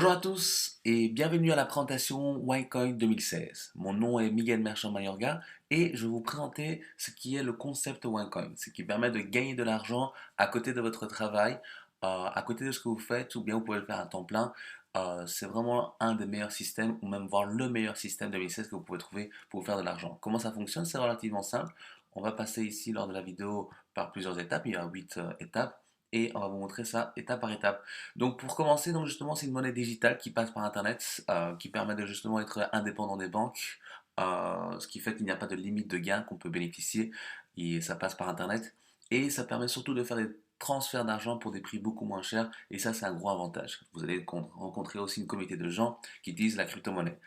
Bonjour à tous et bienvenue à la présentation OneCoin 2016. Mon nom est Miguel Merchant Mayorga et je vais vous présenter ce qui est le concept OneCoin, ce qui permet de gagner de l'argent à côté de votre travail, à côté de ce que vous faites ou bien vous pouvez le faire à temps plein. C'est vraiment un des meilleurs systèmes ou même voire le meilleur système 2016 que vous pouvez trouver pour vous faire de l'argent. Comment ça fonctionne? C'est relativement simple. On va passer ici lors de la vidéo par plusieurs étapes, il y a 8 étapes et on va vous montrer ça étape par étape. Donc pour commencer, donc justement, c'est une monnaie digitale qui passe par Internet, qui permet de justement être indépendant des banques, ce qui fait qu'il n'y a pas de limite de gain qu'on peut bénéficier et ça passe par Internet. Et ça permet surtout de faire des transferts d'argent pour des prix beaucoup moins chers et ça c'est un gros avantage. Vous allez rencontrer aussi une communauté de gens qui utilisent la crypto-monnaie.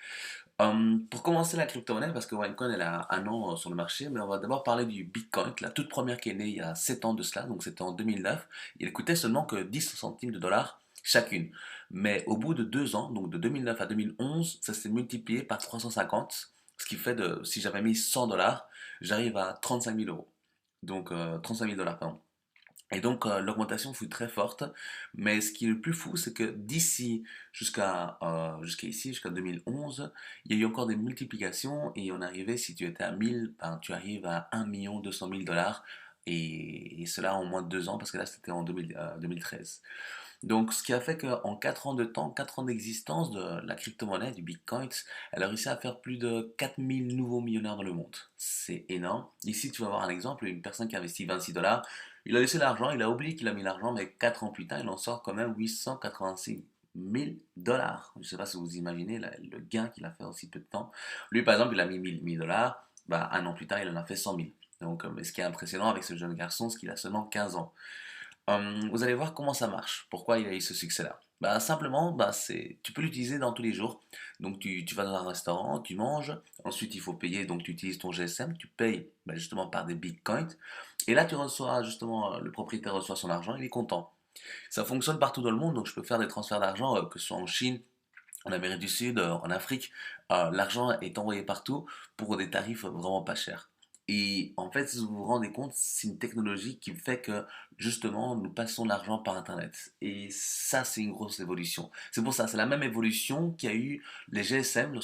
Pour commencer la crypto-monnaie, parce que OneCoin elle a un an sur le marché, mais on va d'abord parler du Bitcoin, la toute première qui est née il y a 7 ans de cela, donc c'était en 2009. Il coûtait seulement que 10 centimes de dollars chacune. Mais au bout de 2 ans, donc de 2009 à 2011, ça s'est multiplié par 350, ce qui fait de, si j'avais mis 100 dollars, j'arrive à 35 000 euros. Donc 35 000 dollars, pardon. Et donc l'augmentation fut très forte, mais ce qui est le plus fou, c'est que d'ici jusqu'à ici, jusqu'à 2011, il y a eu encore des multiplications et on arrivait, si tu étais à 1000, ben, tu arrives à 1 200 000 dollars et cela en moins de 2 ans parce que là c'était en 2013. Donc, ce qui a fait qu'en 4 ans de temps, 4 ans d'existence de la crypto-monnaie, du Bitcoin, elle a réussi à faire plus de 4000 nouveaux millionnaires dans le monde. C'est énorme. Ici, tu vas voir un exemple, une personne qui a investi 26 dollars, il a laissé l'argent, il a oublié qu'il a mis l'argent, mais 4 ans plus tard, il en sort quand même 886 000 dollars. Je ne sais pas si vous imaginez le gain qu'il a fait en si peu de temps. Lui, par exemple, il a mis 1000 dollars, bah, un an plus tard, il en a fait 100 000. Donc, mais ce qui est impressionnant avec ce jeune garçon, c'est qu'il a seulement 15 ans. Vous allez voir comment ça marche, pourquoi il a eu ce succès-là. Bah, simplement, bah, tu peux l'utiliser dans tous les jours. Donc tu vas dans un restaurant, tu manges, ensuite il faut payer, donc tu utilises ton GSM, tu payes bah, justement par des bitcoins, et là tu reçois justement, le propriétaire reçoit son argent, il est content. Ça fonctionne partout dans le monde, donc je peux faire des transferts d'argent, que ce soit en Chine, en Amérique du Sud, en Afrique, l'argent est envoyé partout pour des tarifs vraiment pas chers. Et en fait, si vous vous rendez compte, c'est une technologie qui fait que justement nous passons l'argent par Internet. Et ça, c'est une grosse évolution. C'est pour ça, c'est la même évolution qu'il y a eu les GSM.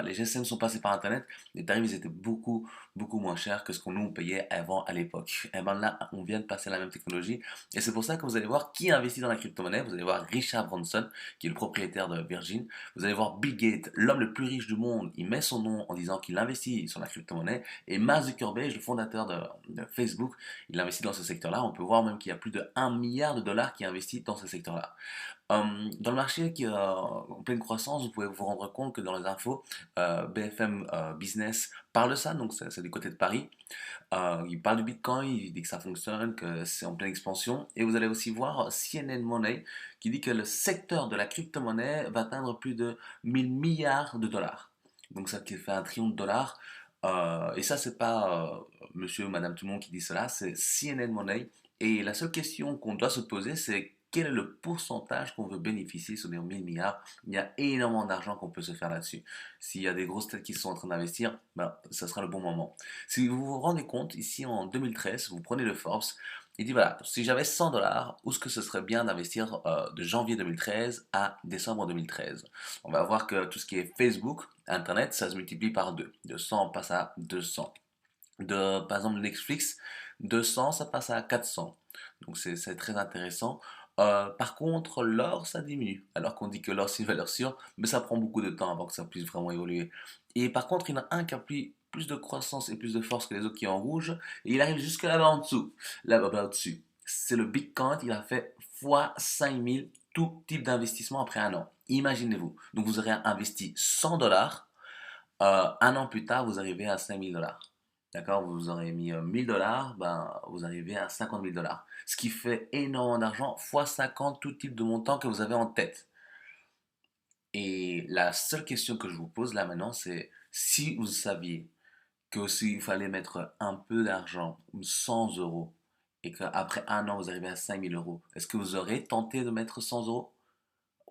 Les GSM sont passés par Internet, les tarifs ils étaient beaucoup moins chers que ce qu'on nous payait avant à l'époque. Et ben là, on vient de passer à la même technologie. Et c'est pour ça que vous allez voir qui investit dans la crypto-monnaie. Vous allez voir Richard Branson, qui est le propriétaire de Virgin. Vous allez voir Bill Gates, l'homme le plus riche du monde, il met son nom en disant qu'il investit sur la crypto-monnaie. Et Mark Zuckerberg, le fondateur de Facebook, il investit dans ce secteur-là. On peut voir même qu'il y a plus de 1 milliard de dollars qui est investi dans ce secteur-là. Dans le marché qui est en pleine croissance, vous pouvez vous rendre compte que dans les infos, BFM Business parle de ça, donc c'est du côté de Paris. Il parle du Bitcoin, il dit que ça fonctionne, que c'est en pleine expansion. Et vous allez aussi voir CNN Money qui dit que le secteur de la crypto-monnaie va atteindre plus de 1000 milliards de dollars. Donc ça qui fait un trillion de dollars. Et ça, c'est pas monsieur ou madame tout le monde qui dit cela, c'est CNN Money. Et la seule question qu'on doit se poser, c'est quel est le pourcentage qu'on veut bénéficier sur les 1000 milliards? Il y a énormément d'argent qu'on peut se faire là-dessus. S'il y a des grosses têtes qui sont en train d'investir, ben, ça sera le bon moment. Si vous vous rendez compte, ici en 2013, vous prenez le Forbes, il dit voilà, si j'avais 100 dollars, où est-ce que ce serait bien d'investir de janvier 2013 à décembre 2013? On va voir que tout ce qui est Facebook, Internet, ça se multiplie par 2. De 100, on passe à 200. Par exemple, Netflix, 200, ça passe à 400. Donc c'est très intéressant. Par contre, l'or, ça diminue. Alors qu'on dit que l'or, c'est une valeur sûre, mais ça prend beaucoup de temps avant que ça puisse vraiment évoluer. Et par contre, il y en a un qui a plus de croissance et plus de force que les autres qui est en rouge, et il arrive jusque là-bas en dessous. Là-bas au-dessus. C'est le Bitcoin, il a fait x 5000 tout type d'investissement après un an. Imaginez-vous. Donc vous aurez investi 100 dollars, un an plus tard, vous arrivez à 5000 dollars. D'accord? Vous aurez mis 1000 dollars, ben, vous arrivez à 50 000 dollars. Ce qui fait énormément d'argent, fois 50 tout type de montant que vous avez en tête. Et la seule question que je vous pose là maintenant, c'est si vous saviez que s'il fallait mettre un peu d'argent, 100 euros, et qu'après un an vous arrivez à 5000 euros, est-ce que vous aurez tenté de mettre 100 euros?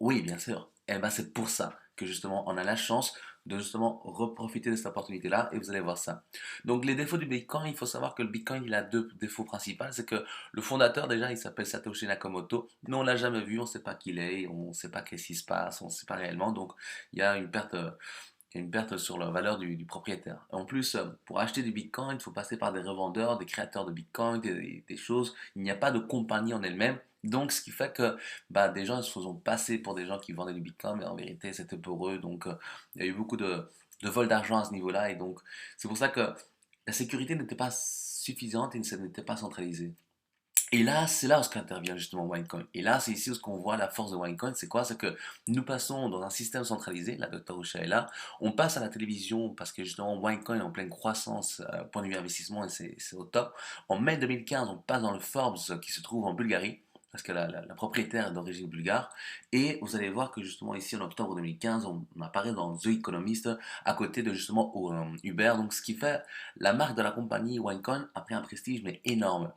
Oui, bien sûr. Et ben c'est pour ça que justement on a la chance de justement reprofiter de cette opportunité-là et vous allez voir ça. Donc les défauts du Bitcoin, il faut savoir que le Bitcoin, il a deux défauts principaux. C'est que le fondateur, déjà, il s'appelle Satoshi Nakamoto, mais on l'a jamais vu, on ne sait pas qui il est, on ne sait pas qu'est-ce qui se passe, on ne sait pas réellement. Donc il y a une perte sur la valeur du propriétaire. En plus, pour acheter du Bitcoin, il faut passer par des revendeurs, des créateurs de Bitcoin, des choses. Il n'y a pas de compagnie en elle-même. Donc, ce qui fait que bah, des gens se font passer pour des gens qui vendaient du Bitcoin, mais en vérité, c'était pour eux. Donc, il y a eu beaucoup de vol d'argent à ce niveau-là. Et donc, c'est pour ça que la sécurité n'était pas suffisante et ça n'était pas centralisé. Et là, c'est là où ce qu'intervient justement OneCoin. Et là, c'est ici où ce qu'on voit la force de OneCoin. C'est quoi? C'est que nous passons dans un système centralisé, la Dr. Usha est là, on passe à la télévision parce que justement OneCoin est en pleine croissance, point de vue investissement, et c'est au top. En mai 2015, on passe dans le Forbes qui se trouve en Bulgarie, parce que la propriétaire est d'origine bulgare. Et vous allez voir que justement ici en octobre 2015, on apparaît dans The Economist à côté de justement Uber. Donc ce qui fait la marque de la compagnie OneCoin a pris un prestige mais énorme.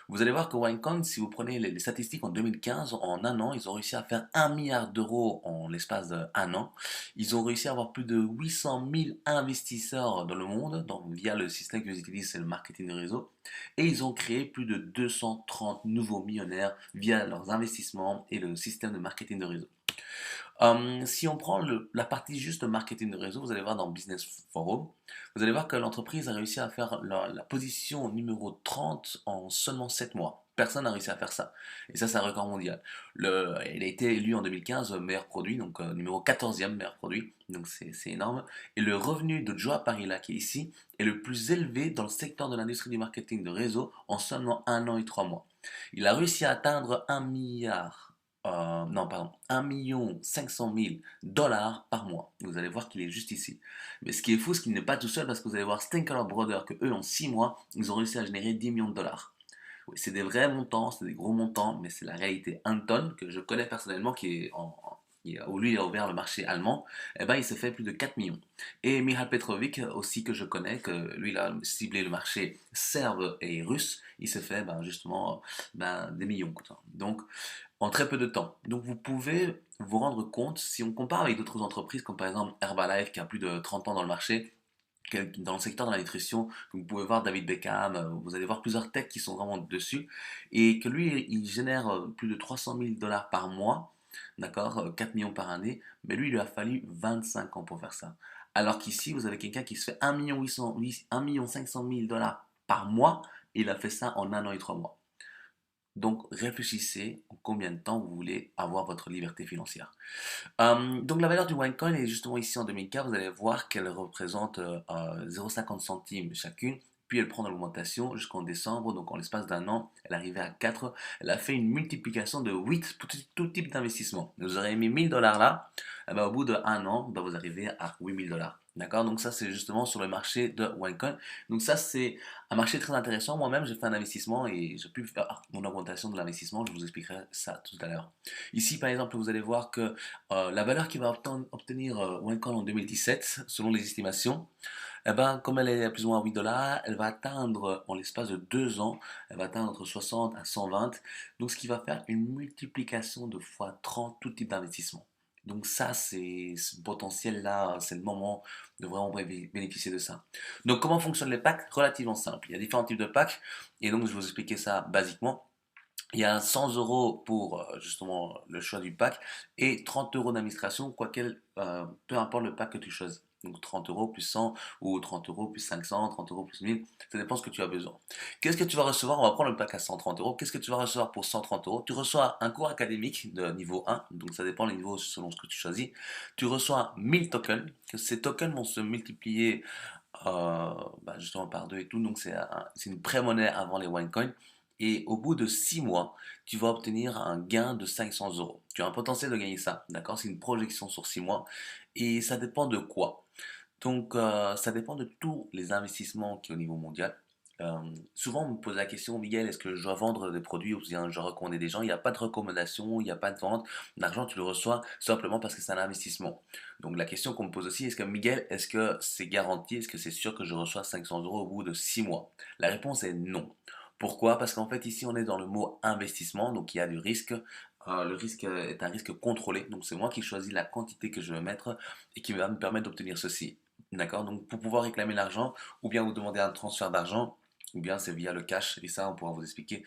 Vous allez voir que OneCoin, si vous prenez les statistiques en 2015, en un an, ils ont réussi à faire 1 milliard d'euros en l'espace d'un an. Ils ont réussi à avoir plus de 800 000 investisseurs dans le monde, donc via le système qu'ils utilisent, c'est le marketing de réseau. Et ils ont créé plus de 230 nouveaux millionnaires via leurs investissements et le système de marketing de réseau. Si on prend la partie juste marketing de réseau, vous allez voir dans Business Forum, vous allez voir que l'entreprise a réussi à faire la position numéro 30 en seulement 7 mois. Personne n'a réussi à faire ça. Et ça, c'est un record mondial. Il a été élu en 2015 meilleur produit, donc numéro 14e meilleur produit. Donc c'est énorme. Et le revenu de Joe Parilla, qui est ici, est le plus élevé dans le secteur de l'industrie du marketing de réseau en seulement 1 an et 3 mois. Il a réussi à atteindre 1 500 000 $ par mois. Vous allez voir qu'il est juste ici. Mais ce qui est fou, c'est qu'il n'est pas tout seul parce que vous allez voir Stanker Brothers, que eux en 6 mois, ils ont réussi à générer 10 millions de dollars. Oui, c'est des vrais montants, c'est des gros montants, mais c'est la réalité. Anton, que je connais personnellement, où lui il a ouvert le marché allemand, eh ben, il s'est fait plus de 4 millions. Et Mihal Petrovic, aussi que je connais, que lui il a ciblé le marché serbe et russe, il s'est fait ben, justement des millions. Quoi. Donc, en très peu de temps. Donc vous pouvez vous rendre compte, si on compare avec d'autres entreprises, comme par exemple Herbalife qui a plus de 30 ans dans le marché, dans le secteur de la nutrition, vous pouvez voir David Beckham, vous allez voir plusieurs techs qui sont vraiment dessus, et que lui, il génère plus de 300 000 $ par mois, d'accord, 4 millions par année, mais lui, il lui a fallu 25 ans pour faire ça. Alors qu'ici, vous avez quelqu'un qui se fait 1 500 000 $ par mois, et il a fait ça en 1 an et 3 mois. Donc, réfléchissez en combien de temps vous voulez avoir votre liberté financière. Donc, la valeur du OneCoin est justement ici en 2004. Vous allez voir qu'elle représente 0,50 centimes chacune. Puis elle prend de l'augmentation jusqu'en décembre. Donc, en l'espace d'un an, elle est arrivée à 4. Elle a fait une multiplication de 8 pour tout type d'investissement. Vous aurez mis 1 000 $ là. Eh ben, au bout d'un an, ben, vous arrivez à 8 000 $. D'accord? Donc, ça, c'est justement sur le marché de OneCoin. Donc, ça, c'est un marché très intéressant. Moi-même, j'ai fait un investissement et j'ai pu faire mon augmentation de l'investissement. Je vous expliquerai ça tout à l'heure. Ici, par exemple, vous allez voir que la valeur qu'il va obtenir OneCoin en 2017, selon les estimations, eh ben, comme elle est à plus ou moins à 8 $, elle va atteindre, en l'espace de 2 ans, elle va atteindre entre 60 à 120. Donc, ce qui va faire une multiplication de fois 30 tout type d'investissement. Donc ça, c'est ce potentiel-là, c'est le moment de vraiment bénéficier de ça. Donc comment fonctionnent les packs? Relativement simple. Il y a différents types de packs, et donc je vais vous expliquer ça basiquement. Il y a 100 euros pour justement le choix du pack et 30 euros d'administration, peu importe le pack que tu choisis. Donc 30 euros plus 100 ou 30 euros plus 500, 30 euros plus 1000, ça dépend ce que tu as besoin. Qu'est-ce que tu vas recevoir? On va prendre le pack à 130 euros. Qu'est-ce que tu vas recevoir pour 130 euros? Tu reçois un cours académique de niveau 1, donc ça dépend des niveaux selon ce que tu choisis. Tu reçois 1000 tokens. Ces tokens vont se multiplier justement par deux et tout, donc c'est une pré-monnaie avant les OneCoin. Et au bout de 6 mois, tu vas obtenir un gain de 500 euros. Tu as un potentiel de gagner ça, d'accord? C'est une projection sur 6 mois. Et ça dépend de quoi? Donc, ça dépend de tous les investissements qui est au niveau mondial. Souvent, on me pose la question, Miguel, est-ce que je dois vendre des produits ou bien je dois recommander des gens? Il n'y a pas de recommandation, il n'y a pas de vente. L'argent, tu le reçois simplement parce que c'est un investissement. Donc, la question qu'on me pose aussi, est-ce que Miguel, est-ce que c'est garanti? Est-ce que c'est sûr que je reçois 500 euros au bout de 6 mois? La réponse est non. Pourquoi? Parce qu'en fait, ici, on est dans le mot investissement, donc il y a du risque. Le risque est un risque contrôlé, donc c'est moi qui choisis la quantité que je veux mettre et qui va me permettre d'obtenir ceci. D'accord? Donc pour pouvoir réclamer l'argent, ou bien vous demander un transfert d'argent, ou bien c'est via le cash, et ça on pourra vous expliquer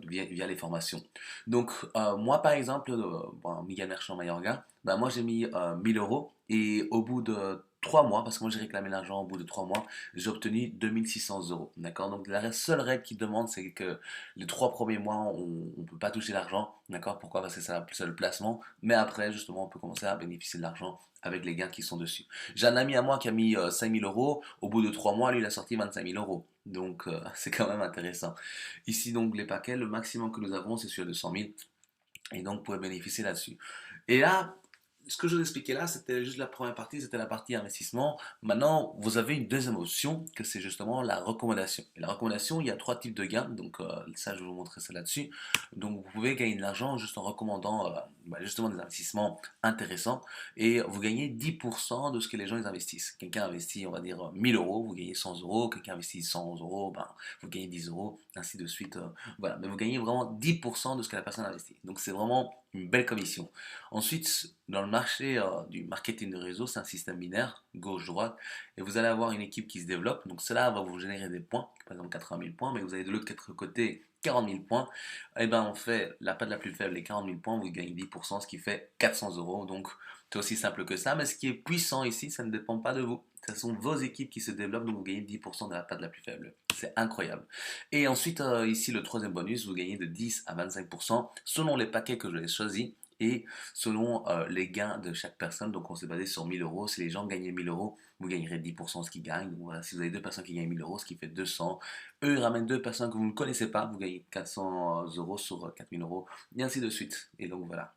via les formations. Donc moi par exemple, bon, Miguel Merchant Mayorga, ben, moi j'ai mis 1000 euros et au bout de 3 mois, parce que moi j'ai réclamé l'argent au bout de 3 mois, j'ai obtenu 2600 euros. D'accord? Donc la seule règle qui demande, c'est que les 3 premiers mois, on ne peut pas toucher l'argent. D'accord? Pourquoi? Parce que c'est le placement. Mais après, justement, on peut commencer à bénéficier de l'argent avec les gains qui sont dessus. J'ai un ami à moi qui a mis 5000 euros. Au bout de 3 mois, lui, il a sorti 25 000 euros. Donc, c'est quand même intéressant. Ici, donc, les paquets, le maximum que nous avons, c'est sur 200 000. Et donc, vous pouvez bénéficier là-dessus. Et là, ce que je vous expliquais là, c'était juste la première partie, c'était la partie investissement. Maintenant, vous avez une deuxième option, que c'est justement la recommandation. Et la recommandation, il y a 3 types de gains, donc ça, je vais vous montrer ça là-dessus. Donc, vous pouvez gagner de l'argent juste en recommandant justement des investissements intéressants, et vous gagnez 10% de ce que les gens ils investissent. Quelqu'un investit, on va dire, 1000 euros, vous gagnez 100 euros. Quelqu'un investit 100 euros, ben, vous gagnez 10 euros, ainsi de suite. Voilà, mais vous gagnez vraiment 10% de ce que la personne investit. Donc, c'est vraiment une belle commission. Ensuite, dans le marché du marketing de réseau, c'est un système binaire, gauche-droite, et vous allez avoir une équipe qui se développe. Donc cela va vous générer des points, par exemple 80 000 points, mais vous avez de l'autre côté 40 000 points. Et bien on fait la patte la plus faible, les 40 000 points, vous gagnez 10%, ce qui fait 400 euros. Donc c'est aussi simple que ça, mais ce qui est puissant ici, ça ne dépend pas de vous. Ce sont vos équipes qui se développent, donc vous gagnez 10% de la patte la plus faible. C'est incroyable. Et ensuite, ici, le troisième bonus, vous gagnez de 10 à 25% selon les paquets que je vais choisir et selon les gains de chaque personne. Donc on s'est basé sur 1000 euros. Si les gens gagnaient 1000 euros, vous gagnerez 10% de ce qu'ils gagnent. Donc voilà, si vous avez deux personnes qui gagnent 1000 euros, ce qui fait 200. Eux, ils ramènent deux personnes que vous ne connaissez pas, vous gagnez 400 euros sur 4000 euros, et ainsi de suite. Et donc voilà.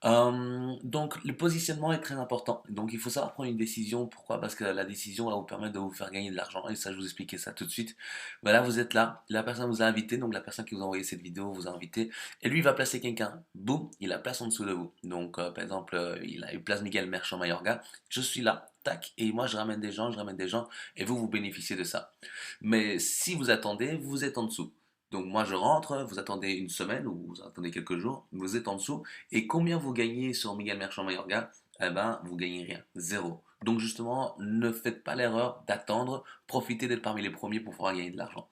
Donc le positionnement est très important. Donc il faut savoir prendre une décision. Pourquoi? Parce que la décision va vous permettre de vous faire gagner de l'argent. Et ça, je vous expliquer ça tout de suite. Voilà, vous êtes là. La personne vous a invité. Donc la personne qui vous a envoyé cette vidéo vous a invité. Et lui, il va placer quelqu'un. Boum, il la place en dessous de vous. Donc par exemple, il place Miguel Merchant Mayorga. Je suis là. Tac. Et moi, je ramène des gens, je ramène des gens. Et vous, vous bénéficiez de ça. Mais si vous attendez, vous êtes en dessous. Donc moi je rentre, vous attendez une semaine ou vous attendez quelques jours, vous êtes en dessous. Et combien vous gagnez sur Miguel Merchant Mayorga? Eh ben, vous gagnez rien, zéro. Donc justement, ne faites pas l'erreur d'attendre, profitez d'être parmi les premiers pour pouvoir gagner de l'argent.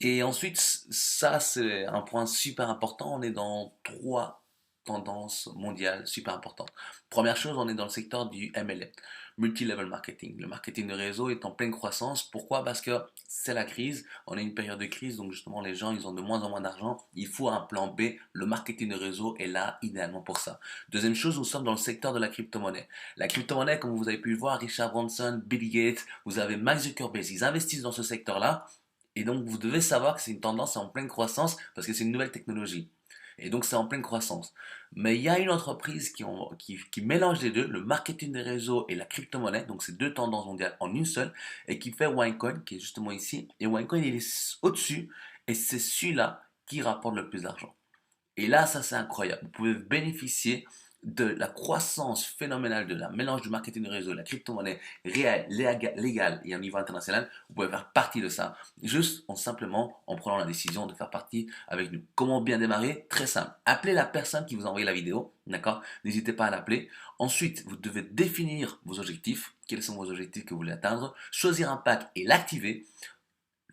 Et ensuite, ça c'est un point super important, on est dans trois tendances mondiales super importantes. Première chose, on est dans le secteur du MLM, Multi-Level Marketing. Le marketing de réseau est en pleine croissance. Pourquoi? Parce que c'est la crise, on est une période de crise, donc justement les gens ils ont de moins en moins d'argent, il faut un plan B, le marketing de réseau est là idéalement pour ça. Deuxième chose, nous sommes dans le secteur de la crypto-monnaie. La crypto-monnaie, comme vous avez pu le voir, Richard Branson, Bill Gates, vous avez Mark Zuckerberg, ils investissent dans ce secteur-là, et donc vous devez savoir que c'est une tendance en pleine croissance parce que c'est une nouvelle technologie. Et donc c'est en pleine croissance. Mais il y a une entreprise qui mélange les deux, le marketing des réseaux et la crypto-monnaie, donc c'est deux tendances mondiales en une seule, et qui fait Winecoin, qui est justement ici. Et Winecoin, il est au-dessus, et c'est celui-là qui rapporte le plus d'argent. Et là, ça c'est incroyable. Vous pouvez bénéficier de la croissance phénoménale de la mélange du marketing de réseau, de la crypto-monnaie réelle, légale et à un niveau international. Vous pouvez faire partie de ça, juste en simplement en prenant la décision de faire partie avec nous. Comment bien démarrer? Très simple. Appelez la personne qui vous a envoyé la vidéo, d'accord? N'hésitez pas à l'appeler. Ensuite, vous devez définir vos objectifs. Quels sont vos objectifs que vous voulez atteindre? Choisir un pack et l'activer,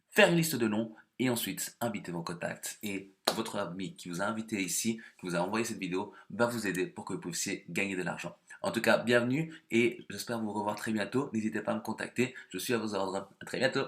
faire une liste de noms et ensuite inviter vos contacts. Et votre ami qui vous a invité ici, qui vous a envoyé cette vidéo, va vous aider pour que vous puissiez gagner de l'argent. En tout cas, bienvenue et j'espère vous revoir très bientôt. N'hésitez pas à me contacter, je suis à vos ordres. À très bientôt.